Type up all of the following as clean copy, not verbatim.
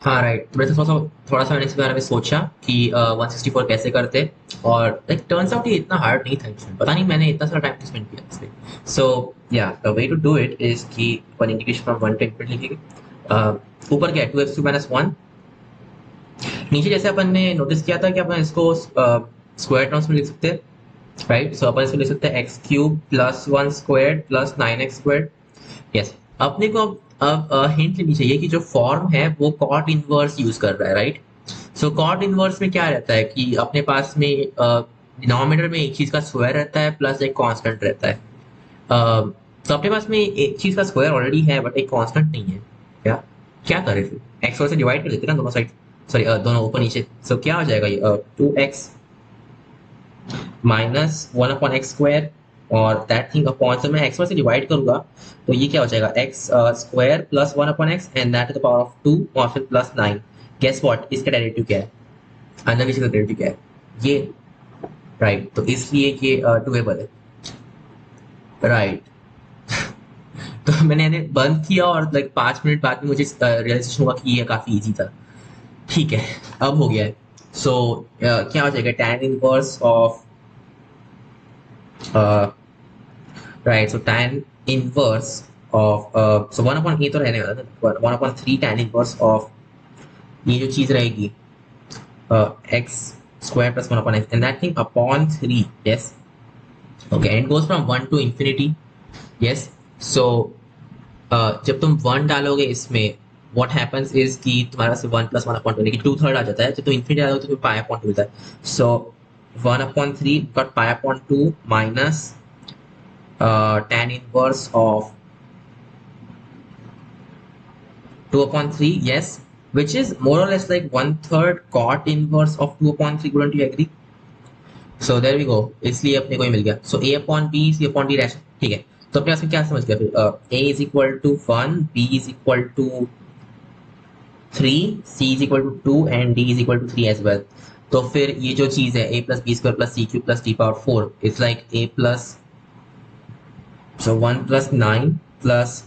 हाँ राइट, मैंने थोड़ा सा मैंने इस बारे में सोचा कि 164 कैसे करते। और लाइक टर्न्स आउट ये इतना हार्ड नहीं था एक्चुअली, पता नहीं मैंने इतना सारा टाइम स्पेंड किया इस पे। सो या the way to do it is कि अपन इंटीग्रेशन फ्रॉम 1 to infinity लिखेंगे। ऊपर क्या है, 2x3 - 1। नीचे जैसे अपन ने नोटिस किया था कि अपन इसको स्क्वायर टर्म्स में लिख सकते हैं, राइट। सो अपन इसको लिख सकते हैं x³ + 1² + 9x²। यस। अपने को अब हिंट लेनी चाहिए कि जो फॉर्म है वो कॉट इनवर्स यूज कर रहा है, राइट। सो कॉट इनवर्स में क्या रहता है कि अपने पास में डिनोमिनेटर में एक चीज का स्क्वायर रहता है प्लस एक कांस्टेंट रहता है। तो अपने पास में एक चीज का स्क्वायर ऑलरेडी है बट एक कांस्टेंट नहीं है। क्या क्या करें फिर, एक्स से डिवाइड कर देते ना दोनों साइड, सॉरी दोनों ऊपर नीचे। सो क्या हो जाएगा ये 2x -1/x²। और दैट थिंग अपॉन से मैं x1 से डिवाइड करूंगा तो ये क्या हो जाएगा, x² + 1/x and that to the power of 2 और फिर +9। गेस व्हाट, इसका डेरिवेटिव क्या है, अंदर नीचे का डेरिवेटिव क्या है, ये। राइट, तो इसलिए ये डुएबल है, राइट। तो मैंने इन्हें बंद किया और लाइक 5 मिनट बाद में मुझे रियलाइजेशन हुआ कि ये काफी इजी था। ठीक है, अब हो गया है। सो क्या हो जाएगा, tan inverse of, right. So tan inverse of, so 1/a तो रहने वाला था, 1/3 tan इनवर्स ऑफ ये जो चीज रहेगी, x² + 1/x and that thing upon 3। Yes, okay, and goes from 1 to infinity। Yes. So जब तुम 1 डालोगे इसमें, व्हाट हैपेंस इज कि तुम्हारे पास 1 + 1/2 यानी कि 2/3 आ जाता है। जब तुम इन्फिनिटी डालोगे तो तुम्हें पाई/2 मिलता है। So 1/3 got pi minus tan inverse of 2/3। yes, which is more or less like 1/3 cot inverse of 2/3। wouldn't you agree? So there we go, इसलिए अपने को ही मिल गया। So a/b, c/d rash. ठीक है, तो अपने पास में क्या समझ गया फिर, a is equal to 1, b is equal to 3, c is equal to 2 and d is equal to 3 as well। तो फिर ये जो चीज है a + b² + c³ + d⁴ it's like a plus, so 1 + 9 plus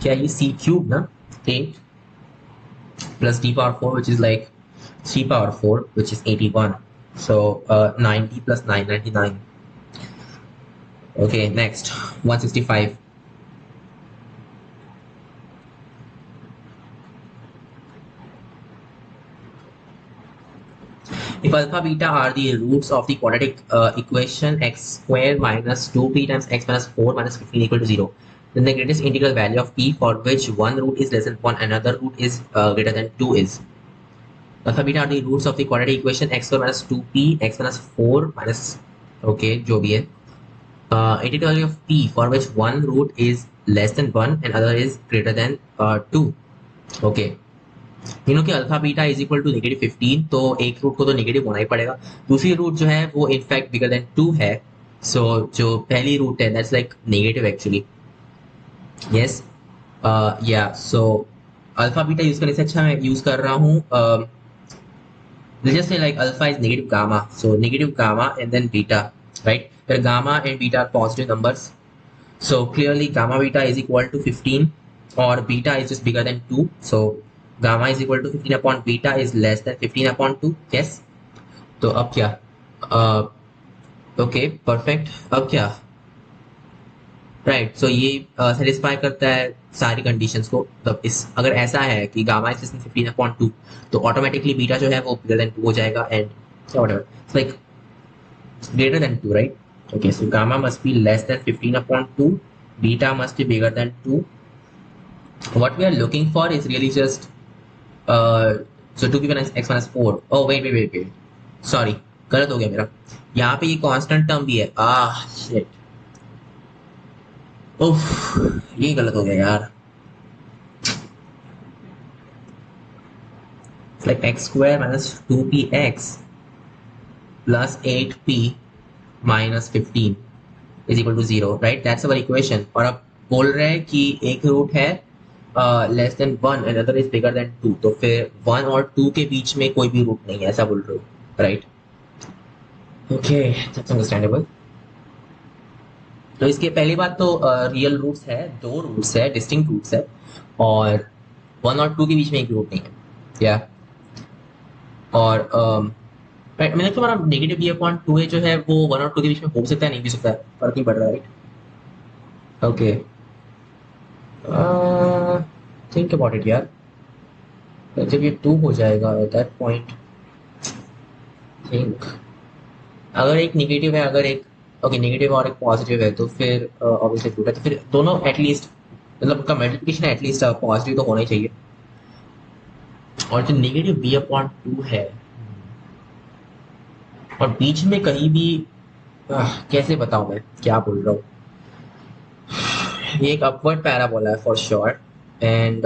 क्या ये c³ ना, 8 plus d⁴, which is like 3/4, which is 81। So 90 plus 9, 99। Okay, next 165। If alpha beta are the roots of the quadratic equation x² - 2p times x - 4 - 15 equal to 0, then the greatest integral value of p for which one root is less than 1 and another root is greater than 2 is। Alpha beta are the roots of the quadratic equation x² - 2p x - 4 minus, okay जो भी है, integral value of p for which one root is less than 1 and other is greater than 2। Okay, तीनों के alpha beta is equal to -15, तो एक root को तो negative होना ही पड़ेगा। दूसरी रूट जो है वो इनफैक्ट बिगर देन 2 है। सो जो पहली रूट है that's like negative actually. Yes, या सो अल्फा बीटा यूज करने से अच्छा मैं यूज कर रहा हूँ, let's just say like alpha is negative gamma, so negative gamma and then beta, right, where gamma and beta are positive numbers। So clearly gamma beta is equal to 15 or beta is just bigger than 2। So gamma is equal to 15 upon beta is less than 15 upon 2। Yes, तो अब क्या, okay perfect, अब क्या, right. सो ये satisfy करता है सारी conditions को। तब इस अगर ऐसा है कि गामा इज 15/2 तो ऑटोमेटिकली बीटा जो है वो बिगर देन 2 हो जाएगा and like greater than 2, right? Okay, so gamma must be less than 15/2, beta must be bigger than 2। What we are looking for is really just, so 2p minus x minus 4। oh wait, sorry, गलत हो गया मेरा, यहाँ पे ये constant term भी है, shit, उफ ये गलत हो गया यार। It's like x² - 2px plus 8p minus 15 is equal to 0, right? That's our equation। और अब बोल रहे हैं कि एक रूट है less than 1 and other is bigger than 2, तो फिर 1 और 2 के बीच में कोई भी रूट नहीं है, ऐसा बोल रहे हो, राइट। Okay, that's understandable. तो इसके पहली बात तो रियल रूट्स है, दो रूट्स है, डिस्टिंक्ट रूट्स है, और 1 और 2 के बीच में एक रूट नहीं है। या और मैंने तुम्हारा नेगेटिव बी अपॉन टू ए जो है वो वन और टू के बीच में हो सकता है, नहीं भी सकता है, फर्क नहीं पड़ रहा, right? Okay, think about it यार। जब ये टू हो जाएगा एट दैट पॉइंट, थिंक अगर एक नेगेटिव है, अगर एक ओके नेगेटिव और एक पॉजिटिव है, तो फिर ऑब्वियसली टू है, तो फिर दोनों एटलीस्ट मतलब उनका मल्टीप्लिकेशन एटलीस्ट पॉजिटिव तो होना ही चाहिए। और जो नेगेटिव बी अपॉन टू है और बीच में कहीं भी कैसे बताऊं मैं क्या बोल रहा हूँ, ये एक अपवर्ड पैराबोला है फॉर श्योर। एंड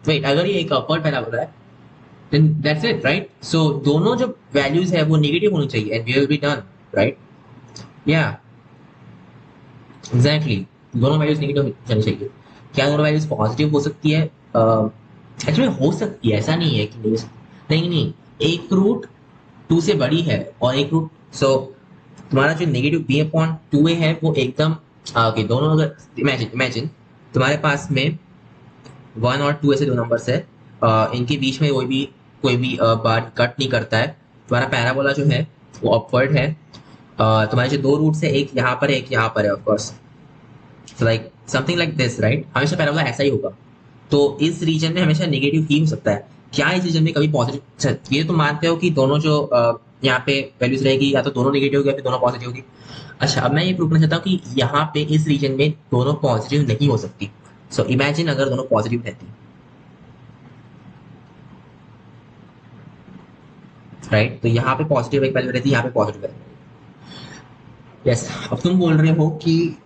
वेट, अगर ये एक अपवर्ड पैराबोला है then that's it, right? So दोनों जो वैल्यूज है वो नेगेटिव होनी चाहिए and we will be done, right? या एग्जैक्टली, दोनों वैल्यूज नेगेटिव होनी चाहिए। क्या दोनों वैल्यूज पॉजिटिव हो सकती है? एक्चुअली हो सकती है, ऐसा नहीं है कि नहीं हो सकती। नहीं नहीं, एक रूट टू से बड़ी है और एक रूट सो तुम्हारा जो नेगेटिव बी अपॉन टू ए है वो एकदम आगे दोनों, अगर इमेजिन इमेजिन तुम्हारे पास में वन और टू ऐसे दो नंबर्स है, इनके बीच में कोई भी बार कट नहीं करता है। तुम्हारा पैराबोला जो है वो अपवर्ड है। तुम्हारे जो दो रूट्स है, एक यहाँ पर है एक यहाँ पर है, of course like something like this, right? हमेशा पैराबोला ऐसा ही होगा। तो इस रीजन में हमेशा नेगेटिव ही हो सकता है। क्या इस रीजन में कभी पॉजिटिव? ये तो मानते हो कि दोनों जो यहाँ पे वैल्यूज रहेगी या तो दोनों नेगेटिव होगी या फिर दोनों पॉजिटिव होगी। अच्छा, अब मैं ये प्रूव करना चाहता हूँ कि यहाँ पे इस रीजन में दोनों पॉजिटिव नहीं हो सकती। सो इमेजिन अगर दोनों पॉजिटिव रहती, राइट? तो यहाँ पे पॉजिटिव एक वैल्यू रहती है, यहाँ पे पॉजिटिव वैल्यू। यस, अब तुम बोल रहे हो कि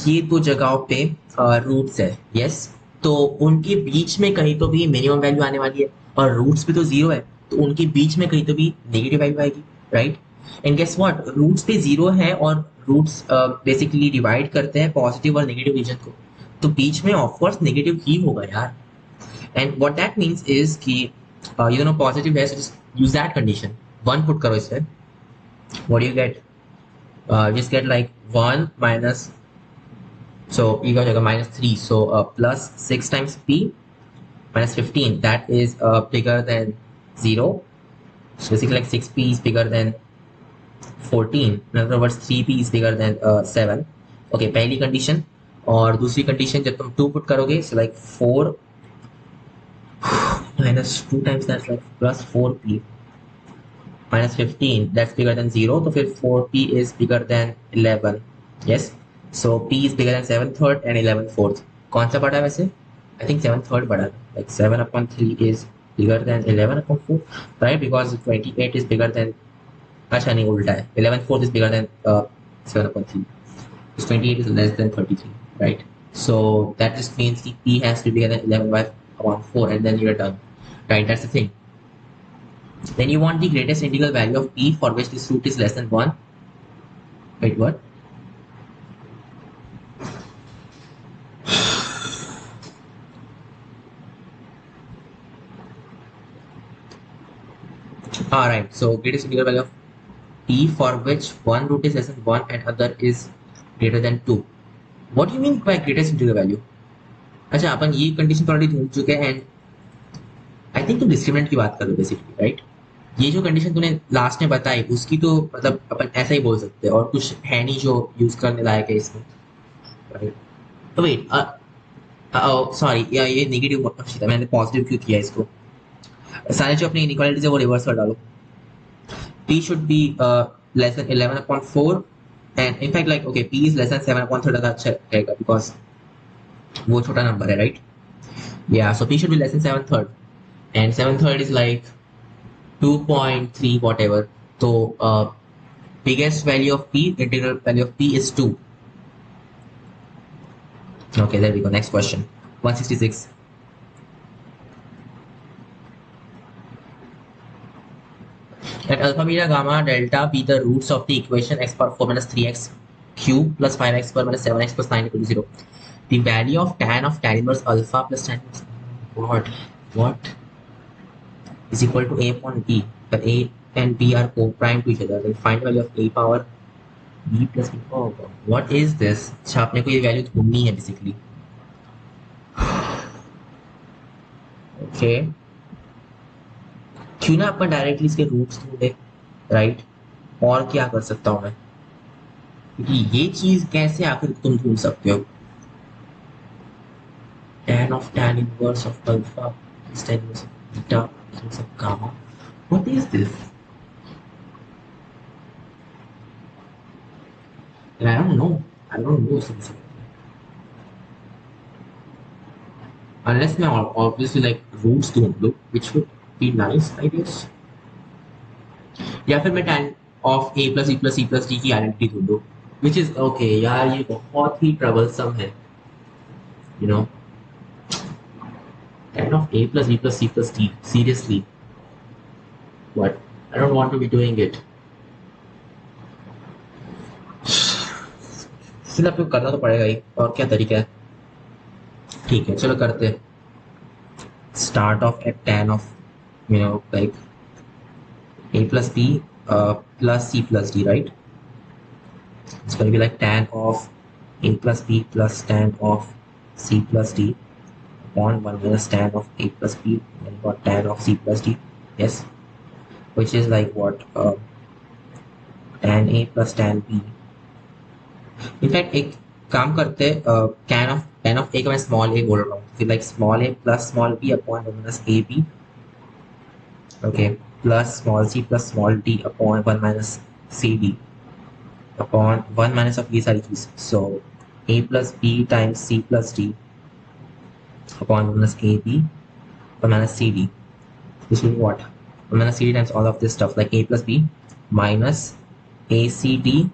ये दो जगहों पे रूट्स है, यस, तो उनके बीच में कहीं तो भी मिनिमम वैल्यू आने वाली है और रूट्स भी तो जीरो है, तो उनके बीच में कहीं तो भी नेगेटिव वैल्यू आएगी, right? And guess what, roots पे जीरो है और रूट्स बेसिकली डिवाइड करते हैं पॉजिटिव और नेगेटिव रीजन को, तो बीच में ऑफकोर्स नेगेटिव ही होगा यार। And what that means is कि ये दोनों पॉजिटिव है, so just use that condition, one put करो इसमें, what do you get? Just get like 1 minus, so you got like a minus 3, so plus 6 times p minus 15, that is bigger than 0. So basically like 6p is bigger than 14, in other words 3p is bigger than 7. Okay, पहली condition. और दूसरी condition जब तुम 2 put करोगे, so like 4 minus 2 times that's like plus 4p minus 15, that's bigger than 0, तो फिर 4p is bigger than 11, yes, so p is bigger than 7 third and 11 fourth। कौन सा बड़ा है वैसे? I think 7 third बड़ा है, like 7 upon 3 is bigger than 11 upon 4, right? Because 28 is bigger than, अच्छा नहीं उल्टा है, 11 fourth is bigger than 7 upon 3, so 28 is less than 33, right? So that just means the p has to be bigger than 11 by upon 4 and then you're done, right? That's the thing. Then you want the greatest integral value of p for which this root is less than 1. Wait, what? Alright, so greatest integral value of p for which one root is less than 1 and other is greater than 2. What do you mean by greatest integral value? अच्छा, अपन ये condition तो already ढूंढ चुके हैं and I think तुम discriminant की बात कर रहे हो बेसिकली, राइट? ये जो कंडीशन तूने लास्ट में बताई उसकी तो मतलब अपन ऐसा ही बोल सकते हैं और कुछ है नहीं जो यूज करने लायक है इसमें, राइट? तो वेट, सॉरी, ये नेगेटिव था, मैंने पॉजिटिव क्यों किया इसको? सारे जो अपनी इनइक्वालिटीज है वो रिवर्स कर डालो। p should be less than 11 upon 4 and in fact like okay p is less than 7 upon 3 का अच्छा रहेगा because वो छोटा नंबर है, right? Yeah, so p should be less than 7 third and 7 third is like 2.3 whatever, so biggest value of p, integral value of p is 2. Okay, there we go. Next question, 166. Let alpha, beta, gamma, delta be the roots of the equation x power 4 minus 3x cube plus 5x square minus 7x plus 9 equal to 0. The value of tan inverse alpha plus tan inverse what is equal to a upon b, where a and b are co-prime to each other. Then find the value of a power b plus b. Oh, what is this? अच्छा, अपने को ये value ढूंढनी है basically. Okay, क्यों ना अपन directly इसके roots ढूंढे, राइट? और क्या कर सकता हूँ मैं, क्योंकि ये चीज कैसे आखिर तुम ढूंढ सकते हो? tan of tan inverse of alpha is tan inverse of beta inverse of gamma. What is this? And I don't know. I don't know something. Unless मैं obviously like roots ढूंढ लूँ, which would be nice, I guess. या फिर मैं tan of a plus e plus c plus d की identity ढूंढ लूँ, which is okay यार, ये बहुत ही troublesome है, you know. Tan of a plus e plus c plus d, seriously, but I don't want to be doing it. फिर आपको करना तो पड़ेगा ही, और क्या तरीका है? ठीक है, चलो करते हैं. Start off at tan of, like a plus b plus c plus d, right? It's going to be like tan of a plus b plus tan of c plus d upon 1 minus tan of a plus b, and got tan of c plus d. Yes, which is like what? Tan a plus tan b. In fact, एक काम करते tan of a का मैं small a बोल रहा हूँ, फिर like small a plus small b upon 1 minus a b, okay, plus small c plus small d upon 1 minus c d upon 1 minus of ये सारी चीज. So a plus b times c plus d upon 1 minus a b 1 minus c d. This will be what? 1 minus c d times all of this stuff, like a plus b minus a c d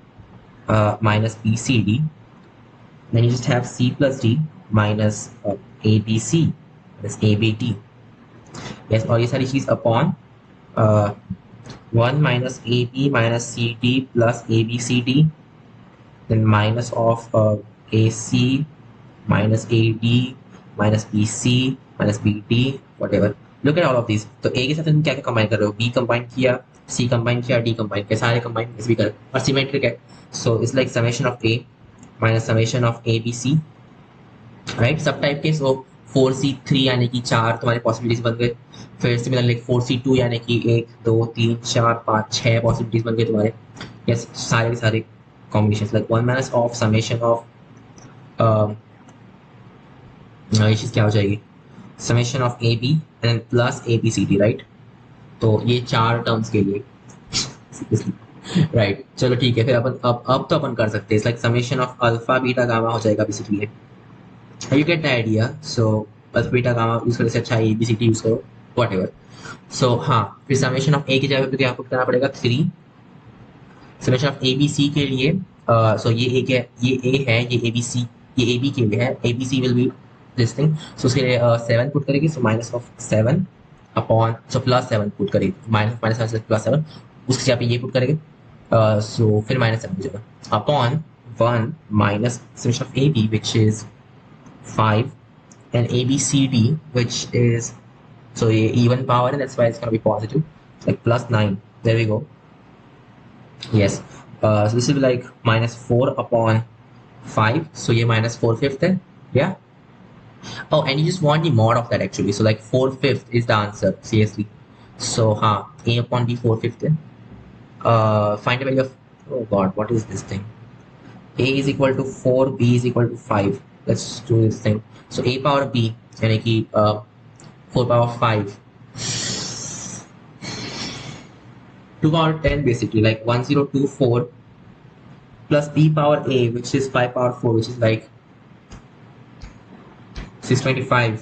minus b c d. Then you just have c plus d minus a b c minus a b d. Yes, और ये सारी चीज upon 1 minus a b minus c d plus a b c d, then minus of AC minus AD minus BC minus BD, whatever. Look at all of these. तो A के साथ तुम क्या क्या कंबाइन कर रहे हो? B कंबाइन किया, C कंबाइन किया, D कंबाइन किया, सारे कंबाइन इस भी कर, और सिमेट्रिक है. So it's like summation of A minus summation of ABC, right? सब टाइप के. सो 4C3 यानी कि 4 तुम्हारे पॉसिबिलिटीज बन गए. फिर सिमिलरली 4C2 यानी कि 1 2 3 4 5 6 पॉसिबिलिटीज बन गए तुम्हारे. यस, सारे के सारे combination, like 1 minus of summation of ये चीज क्या हो जाएगी? Summation of A B and plus A B C D, right? तो ये 4 टर्म्स के लिए राइट. चलो ठीक है, फिर अपन अब तो अपन कर सकते हैं. Like summation of alpha beta gamma हो जाएगा basically. You get the idea. So alpha beta gamma use करने से अच्छा A B C D use करो, वट एवर. सो हाँ, फिर समेशन ऑफ ए की जगह पे आपको करना पड़ेगा 3. Summation of A B C के लिए सो ये ए है, ये ए बी सी, ये ए बी के लिए है. A B C will be this thing. So उसके लिए 7 पुट करेगी. So minus of 7 upon, so plus 7 put करेगी. माइनस माइनस प्लस 7, उसके जगह पे ये पुट करेंगे. सो फिर माइनस 7 हो जाएगा upon 1 minus summation of A B which is 5 and ABCD, which is, so even power, and that's why it's going to be positive, like plus 9. There we go. Yes. So this will be like minus 4 upon 5. So yeah, minus 4/5 then. Yeah. Oh, and you just want the mod of that actually. So like 4/5 is the answer. Seriously. So A upon B 4/5 then. Find the value of, oh god, what is this thing? A is equal to 4, B is equal to 5. Let's do this thing. So A power B यानी कि 4 power 5 2 power 10 basically, like 1024 plus B power A, which is 5 power 4, which is like 625.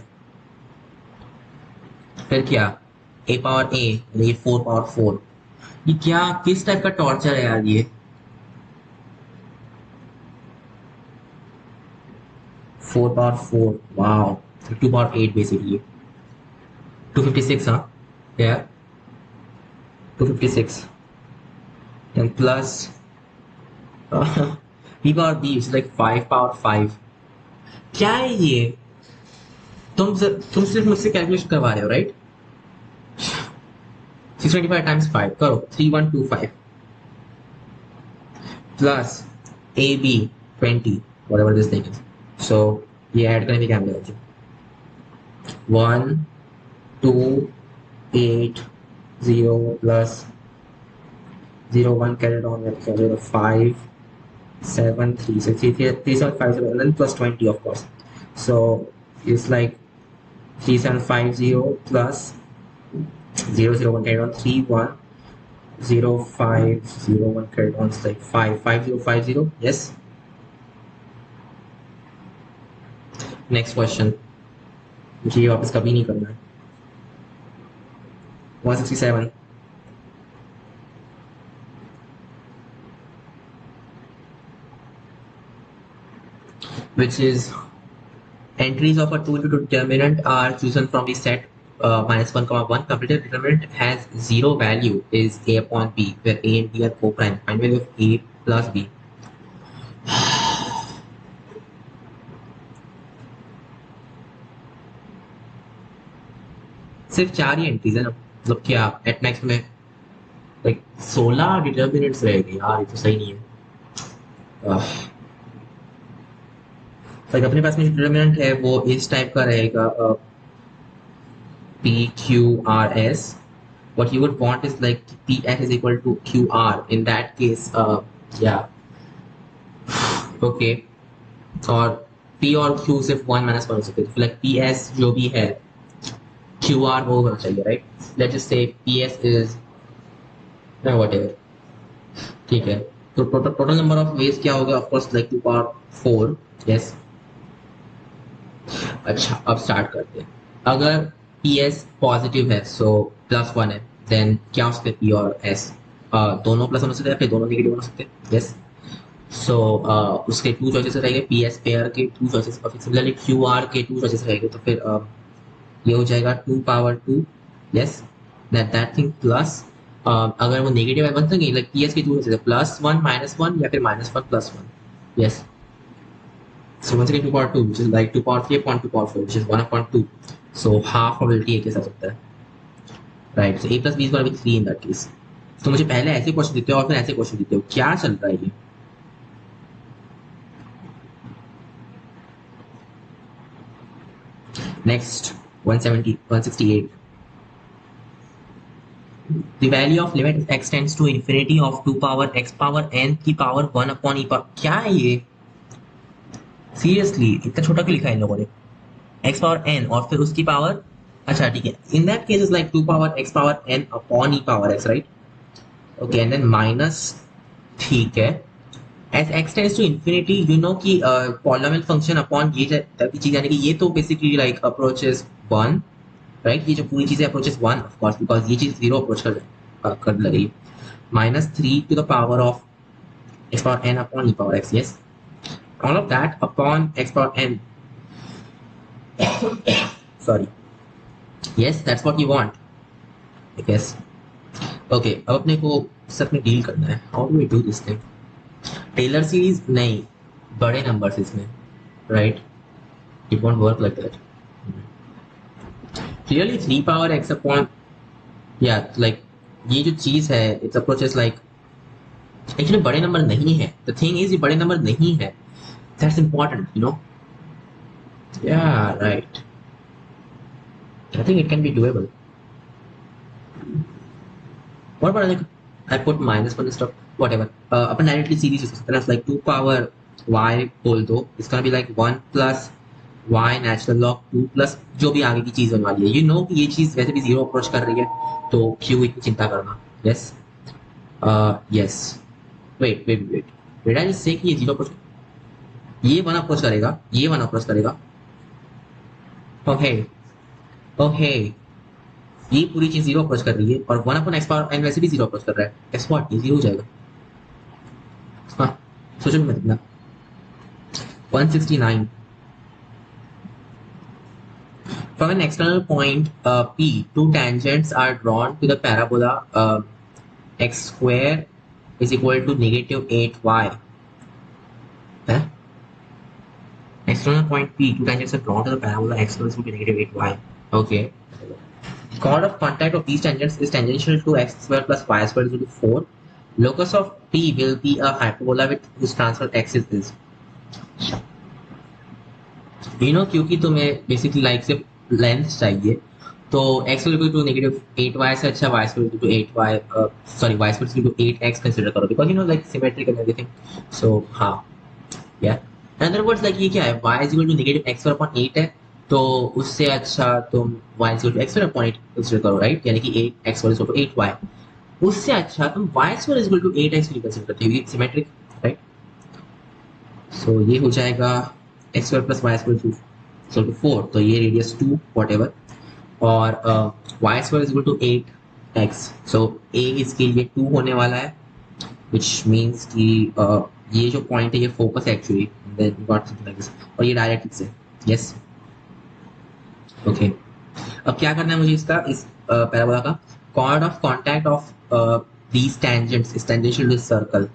फिर क्या? A power A यानी 4 power 4. ये क्या, किस type का torture है यार ये? 4 power 4, wow. 2 power 8 basically. 256, huh? Yeah. 256. And plus B power B is like 5 power 5. क्या है ये? तुम सिर्फ मुझसे कैलकुलेशन करवा रहे हो, राइट? 625 times 5 करो, 3125 plus AB 20, whatever this thing is. So ये ऐड करने की क्या मिलेगा? 1 2 8 0 plus 0 1 carried on with 5 7 3, so 3750 and then plus 20 of course, so it's like 3750 plus 001 carried on 310501 carried on is like 55050. Yes. Next question, मुझे ये वापस कभी नहीं करना है. 167. Which is entries of a 2 into 2 determinant are chosen from the set -1, 1. Completed determinant has 0 value is a upon b, where a and b are co-prime. Find value of a plus b. सिर्फ 4 ही entries है ना, मतलब क्या at max में like 16 determinants रहेंगे यार, ये तो सही नहीं है. लाइक अपने पास में जो डिटर्मिनेंट है वो इस टाइप का रहेगा, p q r s. What you would want is like pf is equal to qr. In that case, okay, और p और q सिर्फ 1 - 1 हो सकते हैं, तो लाइक ps जो भी है qr वो होना चाहिए, राइट. लेट्स जस्ट से ps इज whatever, ठीक है. तो टोटल नंबर ऑफ वेज क्या होगा, of course like 2 power 4. Yes. अच्छा, अब स्टार्ट करते हैं. अगर ps पॉजिटिव है, सो +1 है, देन क्या हो सकते हैं p और s दोनों प्लस हो सकते हैं, फिर दोनों नेगेटिव हो सकते हैं. यस. सो उसके 2 चॉइसेस रहेंगे, ps पेयर के 2 चॉइसेस, और सिमिलरली qr के 2 चॉइसेस रहेंगे. तो फिर ये हो जाएगा 2 power 2. Yes, that thing plus अगर वो नेगेटिव है बन सकेंगे, लाइक ps के 2 चॉइसेस +1 -1 या फिर -1 +1. Yes. So once again 2 power 2, which is like 2 power 3 upon 2 power 4, which is 1 upon 2. So half probability a के साथ होता है, right? So a plus b is going to be 3 in that case. तो मुझे पहले ऐसे क्वेश्चन देते हो और फिर ऐसे क्वेश्चन देते हो, क्या चल रहा है ये? Next, 168. The value of limit x tends to infinity of 2 power x power n की power 1 upon e power. क्या है ये? सीरियसली इतना छोटा क्यों लिखा है इन लोगों ने? x पावर n और फिर उसकी पावर, अच्छा ठीक है, in that case is like 2 power x power n upon e power x, right. Okay, and then minus, ठीक है, as x tends to infinity, you know कि पॉलिनोमियल फंक्शन अपॉन ये टाइप की चीज, यानी कि ये तो बेसिकली लाइक अप्रोचेस 1, राइट. ये जो पूरी चीज है अप्रोचेस 1 ऑफ कोर्स, बिकॉज ये चीज 0 अप्रोच कर रही है. -3 to the power of x power n upon e power x. Yes, all of that upon x power n. Sorry. Yes, that's what you want, I guess. Okay, अब अपने को सब में डील करना है. How do we do this thing? Taylor series नहीं, बड़े numbers इसमें, right. It won't work like that. Clearly 3 power x upon, yeah, like ये जो चीज है, it's approaches like एक्चुअली बड़े नंबर नहीं है. The thing is ये बड़े नंबर नहीं है. That's important, you know. Yeah, right. I think it can be doable. What about like I put -1 and stuff, whatever. Upon directly series is like 2 power y whole 2. It's gonna be like 1 plus y natural log 2 plus जो भी आगे की चीज होने वाली है. You know कि ये चीज वैसे भी 0 अप्रोच कर रही है, तो क्यों इतनी चिंता करना. Yes. Yes. Wait. Did I just say कि ये 0 अप्रोच, ये 1 अप्रोच करेगा, ये 1 अप्रोच करेगा. ओके, ये पूरी चीज 0 अप्रोच कर रही है और 1 अपॉन x पावर n वैसे भी 0 अप्रोच कर रहा है. guess what, ये 0 हो जाएगा. हाँ, सोचो मत इतना. 169. From an external point P, 2 tangents are drawn to the parabola x square is equal to -8y. External point P, 2 tangents are drawn to the parabola x square is equal to -8y. Okay. Chord of contact of these tangents is tangential to x square plus y square is equal to 4. Locus of P will be a hyperbola with whose transfer x is this. You know, क्योंकि तुम्हें basically like से length चाहिए, तो x will equal to negative 8y से अच्छा y will equal to 8y sorry y will equal to 8x consider करो because you know like symmetric and everything. So हाँ yeah. In other words like ये क्या है, y is equal to negative x square upon 8 है, तो उससे अच्छा तुम y is equal to x square upon 8 consider करो, right? यानी कि 8x square is equal to 8y. उससे अच्छा तुम y square is equal to 8x भी कंसिडर करते हो, सिमेट्रिक, राइट? सो ये हो जाएगा x square plus y square equal to 4, तो ये रेडियस 2 व्हाटएवर, और y square is equal to 8x, so a इसके लिए 2 होने वाला है, which means कि ये जो पॉइंट है ये फोकस है actually, then you got something like this, और ये डायरेक्ट्रिक्स है, यस ओके। अब क्या करना है मुझे इसका, इस पैराबोला का chord of contact of these tangents is tangential to this circle.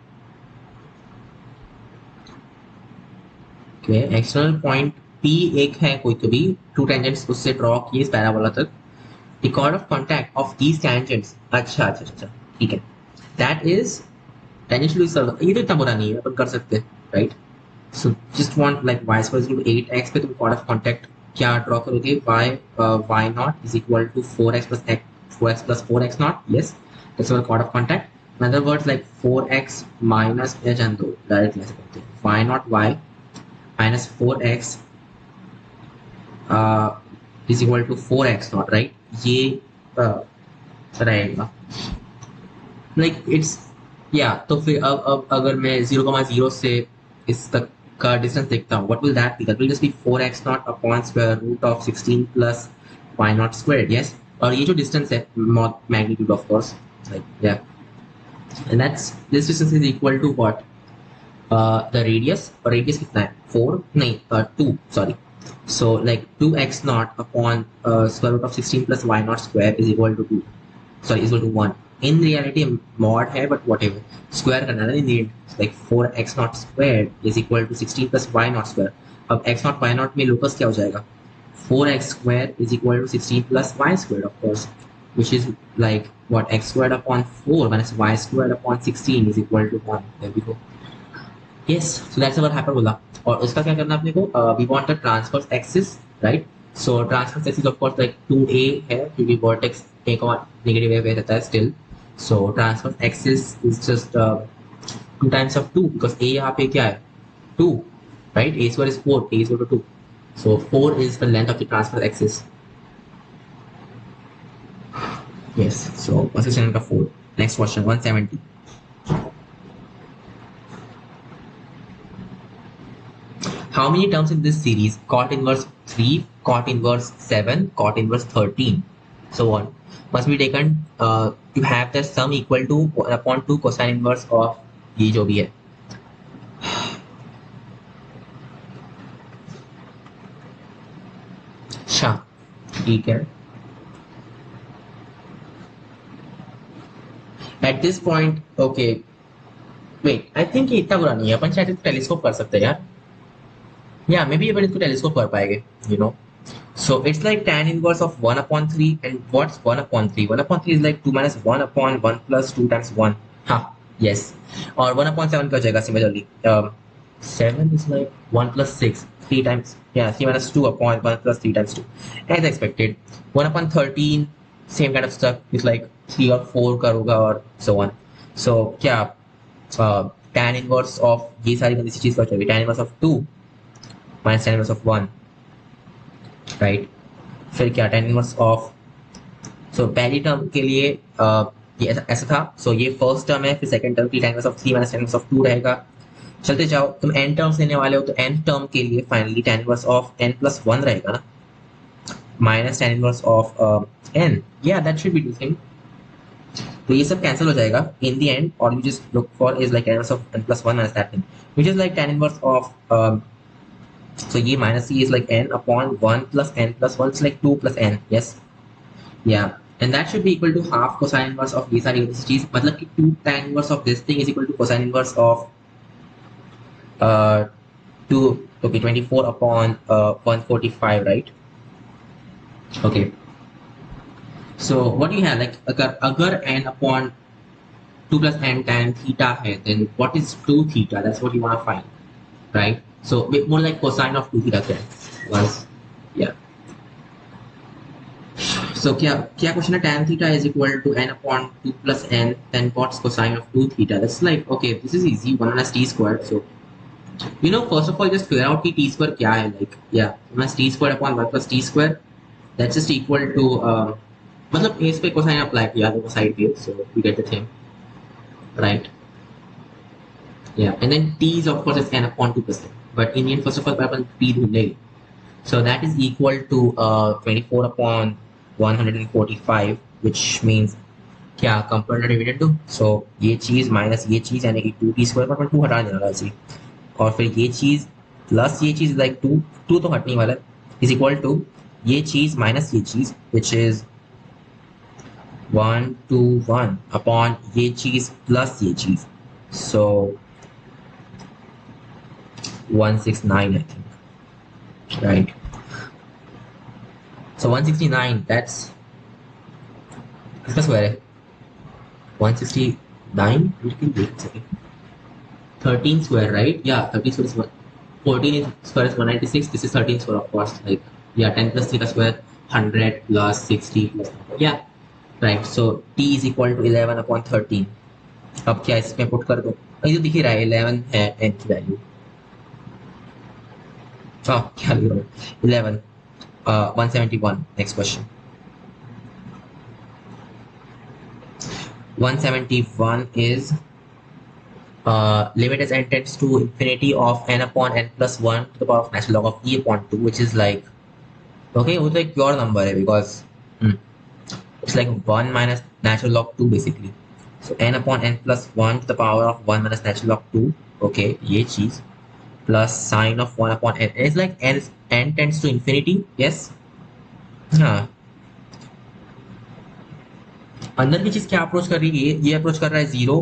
Okay, external point P एक है कोई तो भी, टू टेंजेंट्स उससे ड्रॉ किए इस पैराबोला तक, the chord of contact of these tangents, अच्छा अच्छा अच्छा ठीक है, that is tangential to this circle, ये तो इतना बुरा नहीं है, अपन कर सकते हैं, right? So just want like y square is equal to 8x पे तुम chord of contact क्या ड्रॉ करोगे, y naught is equal to 4x plus x, 4x plus 4x naught, yes, that's our chord of contact. In other words like 4x minus या जान दो direct ले सकते हैं, y naught y minus 4x is equal to 4x naught, right? ये रहेगा like it's yeah, तो फिर अब अगर मैं 0,0 से इस तक का डिस्टेंस देखता हूँ, what will that be? That will just be 4x naught upon square root of 16 plus y naught squared, yes, और ये जो डिस्टेंस है magnitude of course, like yeah, and that's this distance is equal to what, the radius, और radius कितना है 4 नहीं 2 sorry, so like 2x naught upon square root of 16 plus y naught square is equal to 2, sorry is equal to 1. In reality mod है but whatever, square करना है, need like 4x naught squared is equal to 16 plus y naught square. अब x naught y naught में locus क्या हो जाएगा, 4x square is equal to 16 plus y squared of course, which is like what, x squared upon 4 minus y squared upon 16 is equal to 1. There we go. Yes, so that's our hyperbola. और उसका क्या करना अपने को, we want the transverse axis, right? So transverse axis of course like 2a है क्योंकि vertex एक और negative way रहता है still. So transverse axis is just 2 times of 2 because a यहाँ पे क्या है 2, right? A square is 4, a is equal to 2. So 4 is the length of the transverse axis. Yes, so question number 4. Next question 170. How many terms in this series? Cot inverse 3, cot inverse 7, cot inverse 13, so on, must be taken to have the sum equal to 1 upon 2 cosine inverse of ये जो भी है. अच्छा ठीक है. At this point, okay, wait, I think ये इतना बुरा नहीं है, अपन शायद टेलीस्कोप कर सकते हैं यार. Yeah, maybe अपन इसको टेलीस्कोप कर पाएंगे, you know. So it's like tan inverse of 1 upon 3, and what's 1 upon 3? 1 upon 3 is like 2 minus 1 upon 1 plus 2 times 1. Ha, yes. Or 1 upon 7 क्या हो जाएगा similarly? 7 is like 1 plus 6, 3 times, yeah, 3 minus 2 upon 1 plus 3 times 2. As expected. 1 upon 13, same kind of stuff. It's like 3 or 4 का होगा और so on. So क्या tan inverse of ये सारी गंदी सी चीज़ क्या हो जाएगी? Tan inverse of 2 minus tan inverse of 1. Right, फिर क्या tan इनवर्स ऑफ, सो पहली टर्म के लिए ये ऐसा था, सो ये फर्स्ट टर्म है, फिर सेकंड टर्म की tan inverse of 3 minus tan inverse of 2 रहेगा. चलते जाओ, तुम n टर्म्स लेने वाले हो तो n टर्म के लिए finally tan inverse of n plus 1 रहेगा ना, minus tan inverse of n, या that should be the thing. तो ये सब कैंसिल हो जाएगा इन द एंड, और you just look for is like tan inverse of n plus 1 minus that thing which is like tan inverse of so ये minus c is like n upon 1 plus n plus 1, it's like 2 plus n, yes, yeah, and that should be equal to half cosine inverse of ये सारी चीज, मतलब कि 2 tan inverse of this thing is equal to cosine inverse of 2, okay, 24 upon 145, right? Okay, so what do you have, like अगर n upon 2 plus n tan theta है, then what is 2 theta? That's what you want to find, right? So more like cosine of 2 theta was, yeah. So क्या क्या question है, tan theta is equal to n upon 2 plus n then cos cosine of 2 theta. That's like, okay, this is easy, 1 minus t squared. So first of all, just figure out कि t square क्या है. Like, yeah, minus t squared upon 1 plus t square, that's just equal to मतलब इस पे cosine apply किया दोनों side पे, so we get the thing, right? Yeah, and then t is of course is n upon 2 plus n, but in the end, first of all, upon t ढूंढेंगे. So that is equal to 24 upon 145, which means क्या compound dividend to. सो ये चीज minus ये चीज यानी कि 2t square पर 2 हटा देना वैसे, और फिर ये चीज प्लस ये चीज लाइक 2 तो हटने वाला है, इज इक्वल टू ये चीज माइनस ये चीज विच इज 121 अपॉन ये चीज प्लस ये चीज. सो 169 I think, right? So 169, that's इसका स्क्वायर है 169. लेकिन देख सके 13 square, right? Yeah, 13 square is 14 square is 196. This is 13 square, of course. Like, yeah, 10 plus 3 square 100 plus 60 plus, yeah, right? So t is equal to 11 upon 13. अब क्या इसमें put कर दो, ये तो दिख ही रहा है 11 है n की वैल्यू. क्या लिख रहा हूँ 11. 171. Next question. 171 is limit as n tends to infinity of n upon n plus 1 to the power of natural log of e upon 2, which is like, okay, it's like pure number because it's like 1 minus natural log 2 basically. So n upon n plus 1 to the power of 1 minus natural log 2, okay, ये चीज plus sine of 1 upon n. It's like n tends to infinity, yes. हाँ, अंदर की चीज क्या approach कर रही है, ये अप्रोच कर रहा है 0,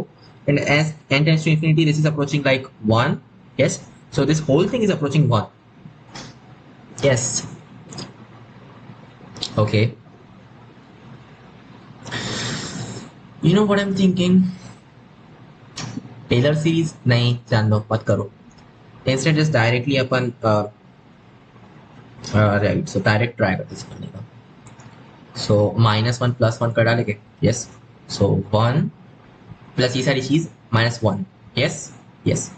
and as n tends to infinity, this is approaching like 1, yes. So this whole thing is approaching 1, yes. Okay, you know what I'm thinking? Taylor series नहीं जान दो, मत करो. इंस्टेंट जस्ट डायरेक्टली अपन राइट, सो डायरेक्ट ट्राई करते हैं करने का. सो -1 +1 कर डालेंगे, यस. सो 1 प्लस ये सारी चीज -1, यस यस.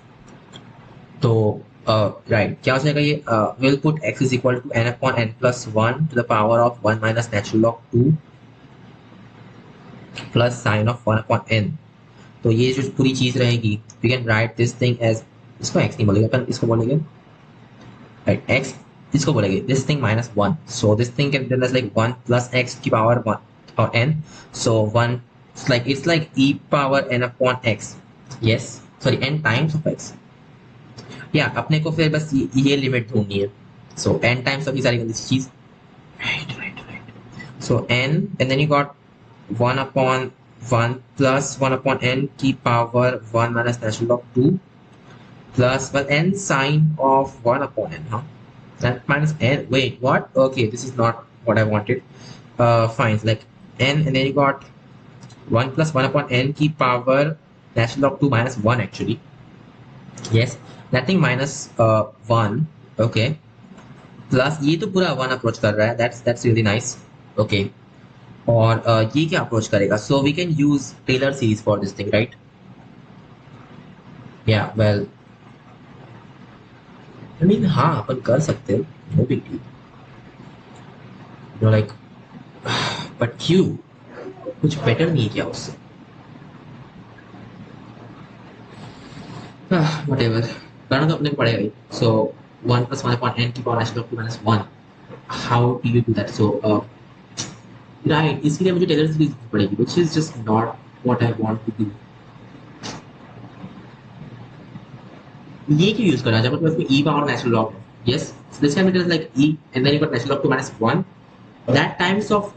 तो राइट, क्या हो जाएगा ये, will put x is equal to n upon n plus 1 to the power of 1 minus natural log 2 plus sine of 1 upon n. तो ये जो पूरी चीज रहेगी, we can write this thing as, इसको x नहीं बोलेंगे अपन, इसको बोलेंगे राइट x, इसको बोलेंगे this thing -1. So this thing can be like 1 plus x की पावर 1 और n. So 1 it's like e power n upon x, yes, sorry, n times of x. yeah, अपने को फिर बस ये लिमिट ढूंढनी है. सो n times of ये सारी गंदी चीज, right right right. So n and then you got 1 upon 1 plus 1 upon n की power 1 minus natural log 2 plus, well, n sine of 1 upon n, huh? That minus n, wait, what? Okay, this is not what I wanted. Fine, like n and then you got 1 plus 1 upon n की power natural log 2 minus 1 actually. Yes, nothing minus 1, okay. Plus ये तो पूरा 1 approach कर रहा है, that's really nice, okay. और ये क्या अप्रोच करेगा, so we can use Taylor series for this thing, right? या वेल, आई मीन हाँ, अपन कर सकते हो, no big deal, like, but क्यों, कुछ बेटर नहीं किया उससे. व्हाटएवर, करना तो अपने को पड़ेगा ही. सो 1 plus 1 upon n की power natural log 2 minus 1, how do you do that? So right, इसके लिए मुझे टेलर सीरीज पड़ेगी, which is just not what I want to do. ये क्यों यूज करना है जब इसमें e power natural log, yes, so this can be like e and then you got natural log 2 minus 1, that times of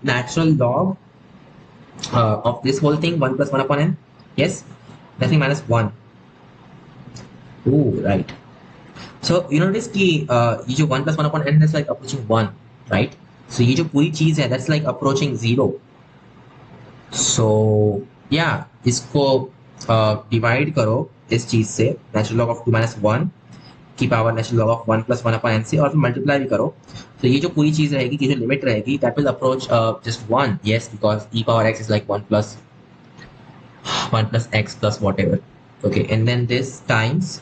natural log of this whole thing 1 plus 1 upon n, yes, nothing minus 1. Oh, right. So you notice कि ये जो 1 plus 1 upon n is like approaching 1, right? So ये जो पूरी चीज है that's like approaching 0. So yeah, इसको divide करो इस चीज से, नेचुरल लॉग ऑफ 2 minus 1 की power natural log of 1 + 1 upon n से और फिर मल्टीप्लाई भी करो, तो ये जो पूरी चीज रहेगी, की जो लिमिट रहेगी, that will approach just 1. Yes, because e power x is like 1 plus x plus whatever. Okay, and then this times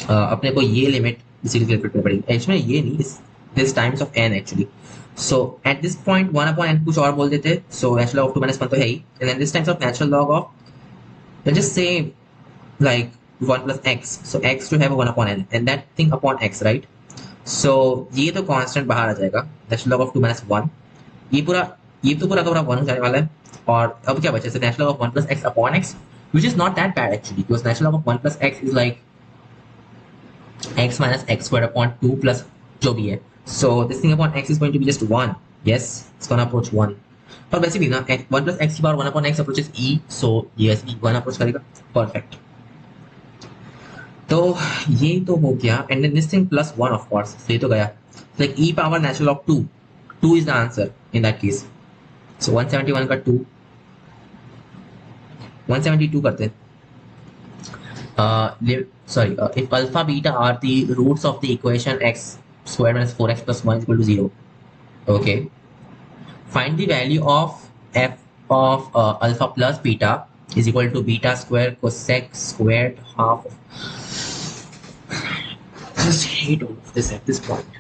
अपने को ये लिमिट इसीलिए कैलकुलेट करनी पड़ेगी, एक्चुअली ये नहीं, this times of n actually. So at this point 1 upon n कुछ और बोल देते, सो नेचुरल लॉग ऑफ 2 - 1 तो है ही, and then this times of natural log of, let's just say like 1 plus x, so x to have a 1 upon n and that thing upon x, right? So ये तो constant बाहर आ जाएगा, natural log of 2 - 1, ये तो पूरा का पूरा 1 हो जाने वाला है, और अब क्या बचे, natural log of 1 plus x upon x, which is not that bad actually, because natural log of 1 plus x is like x minus x squared upon 2 plus जो भी है, so this thing upon x is going to be just 1. yes, it's gonna approach 1, और वैसे भी ना 1 plus x की power 1 upon x approaches e, so yes, e 1 approach करेगा, perfect. तो ये तो हो गया, and then this thing plus 1 of course, so ये तो गया, like e power natural of 2 is the answer in that case. so 171 का 2, 172 करते हैं. If alpha beta are the roots of the equation x squared minus 4x plus 1 is equal to 0. Okay, find the value of f of alpha plus beta is equal to beta square cosec squared half of, just hate all of this at this point,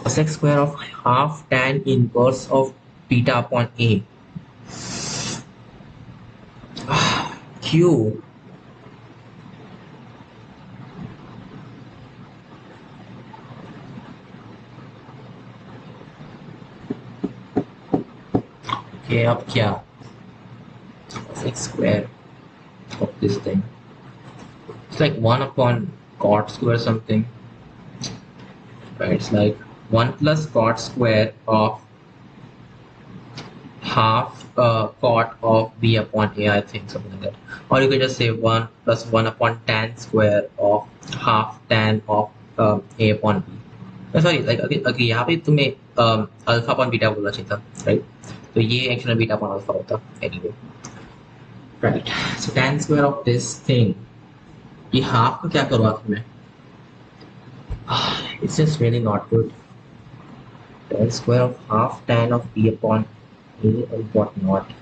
cosec square of half tan inverse of beta upon a q. Okay, अब क्या, cosec square of this thing, it's like 1 upon cot square something, right? It's like 1 plus cot square of half cot of b upon a, I think, something like that. Or you can just say 1 plus 1 upon tan square of half tan of a upon b. Sorry, like अगर यहाँ पे तुम्हें alpha upon beta बोलना चाहिए था, right? तो ये actually beta upon alpha होता, anyway, right? So tan square of this thing, ये हाफ का क्या करूँ आखिर में? It's just really not good. Tan square of half tan of b upon a and what not.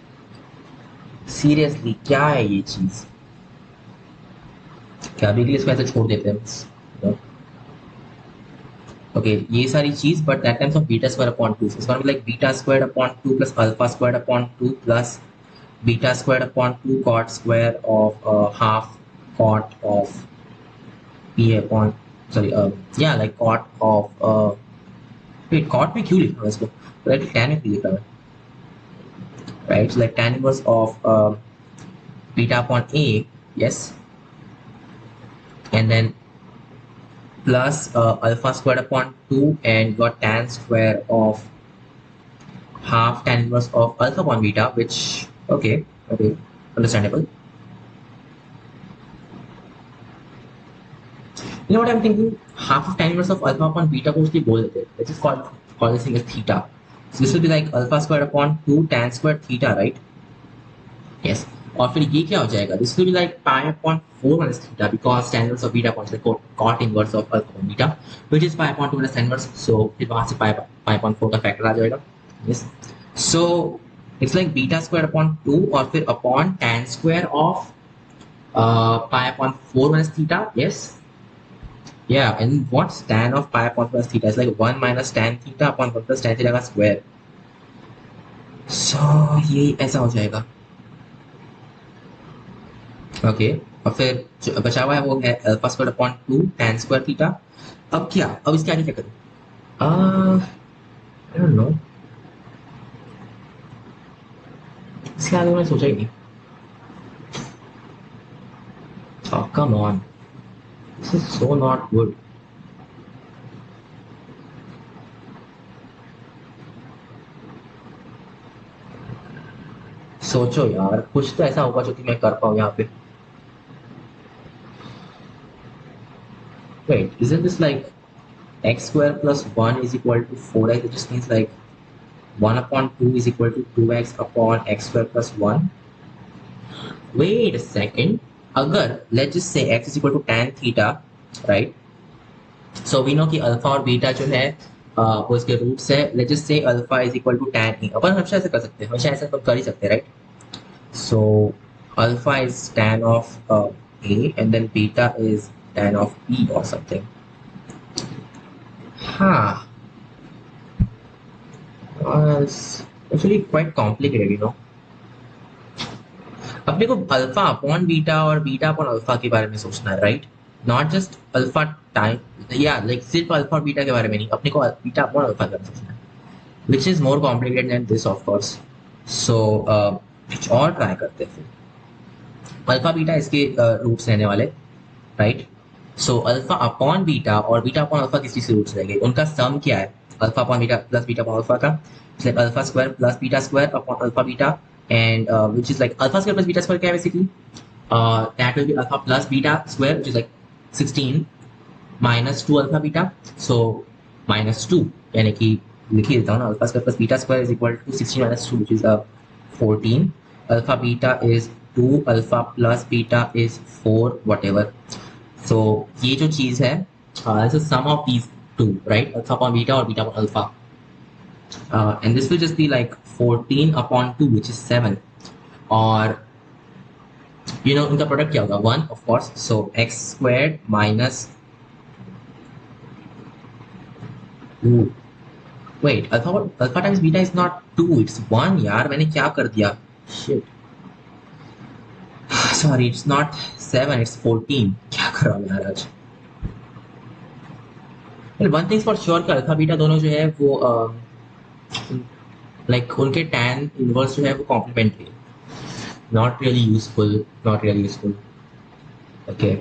Seriously, क्या है ये चीज? क्या अभी के लिए इसको ऐसे छोड़ देते हैं? Okay, ये सारी चीज, but that times of beta square upon 2. So it's going to be like beta squared upon 2 plus alpha squared upon 2 plus beta squared upon 2 cot square of half cot of p upon, sorry, yeah, like cot of wait, cot में क्यों लिखा है इसको? Right, tan में क्यों लिखा है? Right, so like tan inverse of beta upon a, yes, and then plus alpha squared upon 2 and got tan square of half tan inverse of alpha upon beta, which okay, understandable. You know what I'm thinking? Half of tan inverse of alpha upon beta को उसकी बोल देते हैं. Let's just call this thing as theta. So this will be like alpha squared upon 2 tan squared theta, right? Yes. और फिर ये क्या हो जाएगा? This will be like pi upon 4 minus theta, because tan inverse of beta upon cot inverse of alpha upon beta, which is pi upon 2 minus tan inverse. So फिर वहाँ से pi upon 4 का फैक्टर आ जाएगा. Yes. So it's like beta square upon 2 और फिर upon tan square of pi upon 4 minus theta. Yes. Yeah, and what's tan of pi upon plus theta? It's like 1 minus tan theta upon 1 plus tan theta का square. So ये ऐसा हो जाएगा. Okay, और फिर जो बचा हुआ है वो है alpha square upon 2 tan square theta. अब क्या, अब इसके आगे क्या करूं? आई डोंट नो, इसके आगे मैंने सोचा ही नहीं. Oh, come on, this is so not good. सोचो यार, कुछ तो ऐसा होगा जो कि मैं कर पाऊँ यहाँ पे. Wait, isn't this like x square plus 1 is equal to 4x? It just means like 1 upon 2 is equal to 2x upon x square plus 1. Wait a second. अगर let's just say x is equal to tan theta right. So we know कि alpha और beta जो है वो इसके roots है. Let's just say alpha is equal to tan A. अपन हमेशा ऐसे कर सकते हैं, हमेशा ऐसे अपन कर ही सकते हैं, right. So alpha is tan of A and then beta is tan of B or something. Huh. It's actually quite complicated, you know. अपने को अल्फा अपॉन बीटा और बीटा अपॉन अल्फा के बारे में सोचना है, right. Not just alpha time, या like सिर्फ अल्फा और बीटा के बारे में नहीं, अपने को बीटा अपॉन अल्फा के बारे में सोचना है, which is more complicated than this of course. So कुछ और ट्राई करते हैं फिर. अल्फा बीटा इसके रूट्स रहने वाले, right. So alpha upon beta और बीटा अपॉन अल्फा किस चीज के रूट्स रहेंगे, उनका सम क्या है, alpha upon beta plus beta upon alpha का. It's like alpha square plus beta square upon alpha beta, and which is like alpha square plus beta square क्या है basically, that will be alpha plus beta square which is like 16 minus 2 alpha beta. So minus 2 यानी कि लिख ही देता हूँ ना, alpha square plus beta square is equal to 16 minus 2 which is 14. Alpha beta is 2, alpha plus beta is 4 whatever. So ये जो चीज़ है this is sum of these two, right, alpha upon beta और beta upon alpha. And this will just be like 14 upon 2 which is 7, or you know इनका product क्या होगा, 1 of course. So x squared minus, ooh, wait, alpha times beta is not 2, it's 1. यार मैंने क्या कर दिया, shit. Sorry, it's not 7, it's 14. क्या कर रहा हूँ यार आज. well, one thing for sure कि अल्फा बीटा दोनों जो है वो लाइक उनके tan इनवर्स जो है वो कॉम्प्लीमेंट्री है. not really useful. Okay,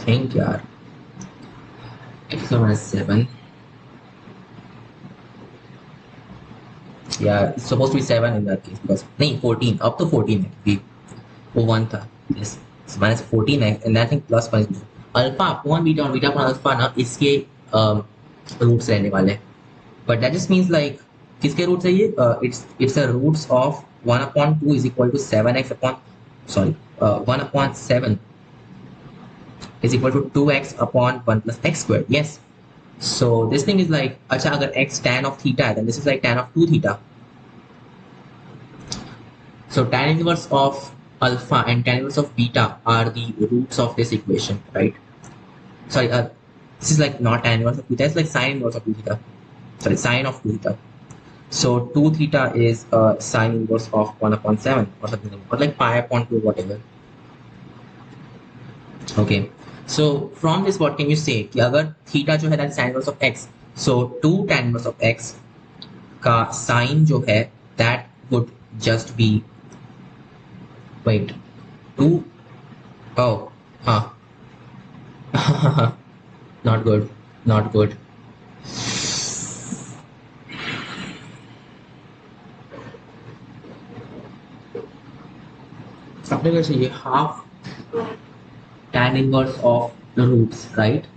think यार x minus 7, yeah, it's supposed to be 7 in that case because नहीं 14, अब तो 14 है क्योंकि वो 1 था. yes, it's minus 14 है and I think plus 1 is alpha upon beta और बीटा अपॉन अल्फा ना इसके रूट्स रहने वाले. But that just means like किसके रूट्स है ये, it's a roots of 1 upon 2 is equal to 7x upon, sorry 1 upon 7 is equal to 2x upon 1 plus x squared. Yes, so this thing is like, अच्छा अगर x tan of theta है then this is like tan of 2 theta. So tan inverse of alpha and tan inverse of beta are the roots of this equation, right? Sorry, this is like not tan inverse of theta, it's like sine inverse of 2 theta. Sorry, sine of 2 theta. So 2 theta is sine inverse of 1 upon 7 or something like that, or like pi upon 2, whatever. Okay, so from this what can you say कि अगर theta जो है that is sine inverse of x, so 2 tan inverse of x का sine जो है that would just be, wait, 2, oh हाँ not good. अपने को चाहिए half tan inverse of the roots, right?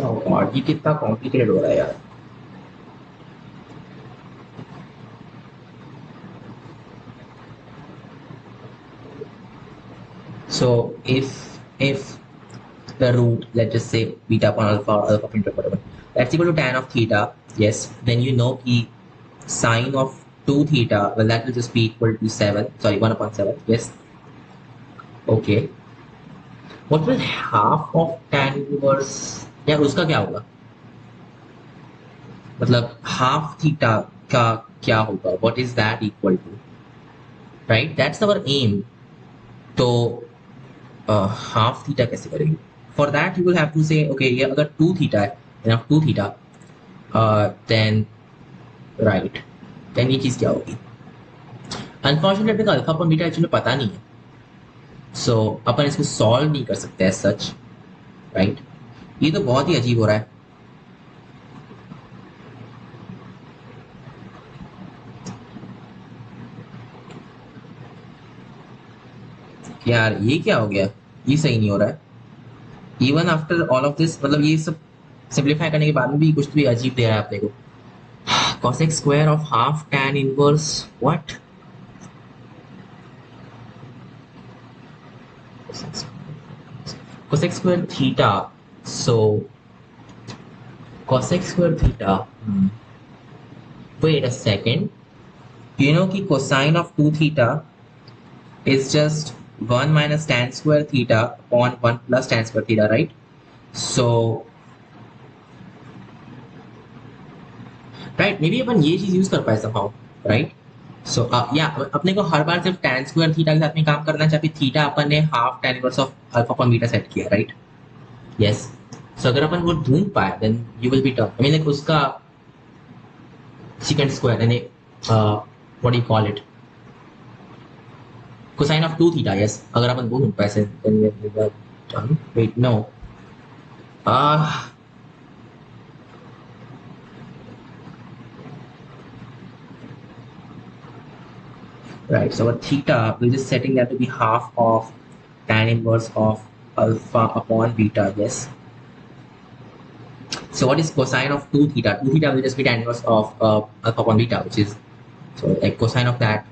oh God, ये कितना कॉम्प्लिकेटेड हो रहा है यार. So if the root, let's just say beta upon alpha or alpha upon whatever, that's equal to tan of theta, yes, then you know कि sine of 2 theta, well that will just be equal to 7, sorry 1 upon 7. Yes, okay, what will half of tan inverse, यार उसका क्या होगा, मतलब half theta का क्या होगा, what is that equal to, right? That's our aim. तो half theta कैसे करेंगे, for that you will have to say okay ये अगर 2 थीटा है then of 2 theta then right, then ये चीज़ क्या होगी. अनफॉर्चुनेटली तो अल्फा पर बीटा एक्चुअली पता नहीं है, सो अपन इसको सॉल्व नहीं कर सकते एज सच, राइट. ये तो बहुत ही अजीब हो रहा है. यार ये क्या हो गया, ये सही नहीं हो रहा है. Even after all of this, मतलब ये सब सिंप्लीफाई करने के बाद में भी कुछ भी अजीब दे रहा है अपने को. cosec square of half tan inverse what? cosec square theta. So cosec square theta. Wait a second. You know कि cosine of 2 theta is just 1 minus tan square theta upon 1 plus tan square theta, right? So right, maybe अपन ये चीज use कर पाए somehow, right? So yeah, अपने को हर बार सिर्फ tan square theta के साथ में काम करना चाहिए. थीटा अपन ने half tan inverse of alpha upon beta set किया, right? Yes. So अगर अपन वो ढूंढ पाए then you will be done. I mean like उसका secant square यानी what do you call it? Cosine of 2 theta, yes. अगर अपन वो ढूंढ पाए then we are done. Wait, no. Right, so our theta, we're just setting that to be half of tan inverse of alpha upon beta, yes. So what is cosine of 2 theta? 2 theta will just be tan inverse of alpha upon beta, which is, so like cosine of that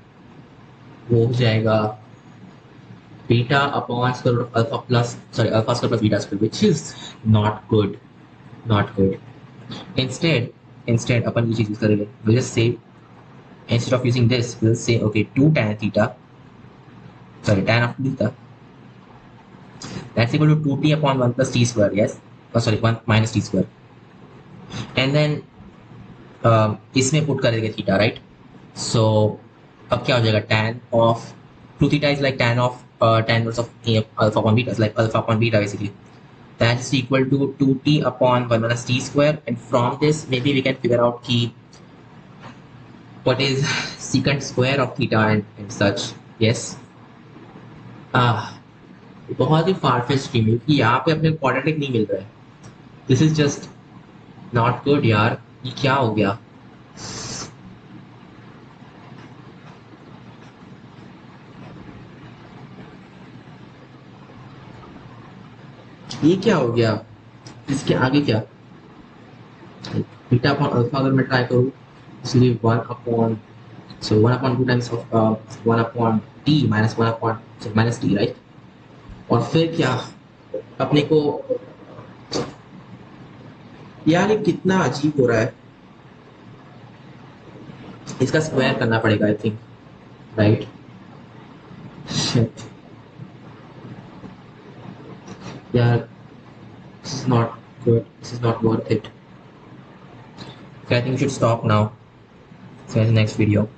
वो हो जाएगा beta upon square root of alpha square plus beta square, which is not good, not good. Instead अपन ये चीज use करेंगे. We'll just say instead of using this, we'll say okay 2 tan of theta, that's equal to 2t upon 1 plus t square, yes. 1 minus t square. And then इसमें put कर देंगे theta, right. सो अब क्या हो जाएगा, tan of 2 theta is like tan inverse of alpha upon beta, it's like alpha upon beta basically. That is equal to 2t upon 1 minus t square. And from this maybe we can figure out key what is secant square of theta and such, yes. बहुत ही farfetched stream है कि यहाँ पे अपने quadratic नहीं मिल रहा है. This is just not good यार. ये क्या हो गया? ये क्या हो गया? इसके आगे क्या? बीटा अपॉन अल्फा अगर मैं ट्राई करूँ, इसलिए 1 upon 2 times of 1 upon T minus 1 upon minus T, right. और फिर क्या अपने को, यार ये कितना अजीब हो रहा है. इसका स्क्वायर करना पड़ेगा आई थिंक, राइट. शिट यार, this is not good, this is not worth it. Okay, I think we should stop now. See you in the next video.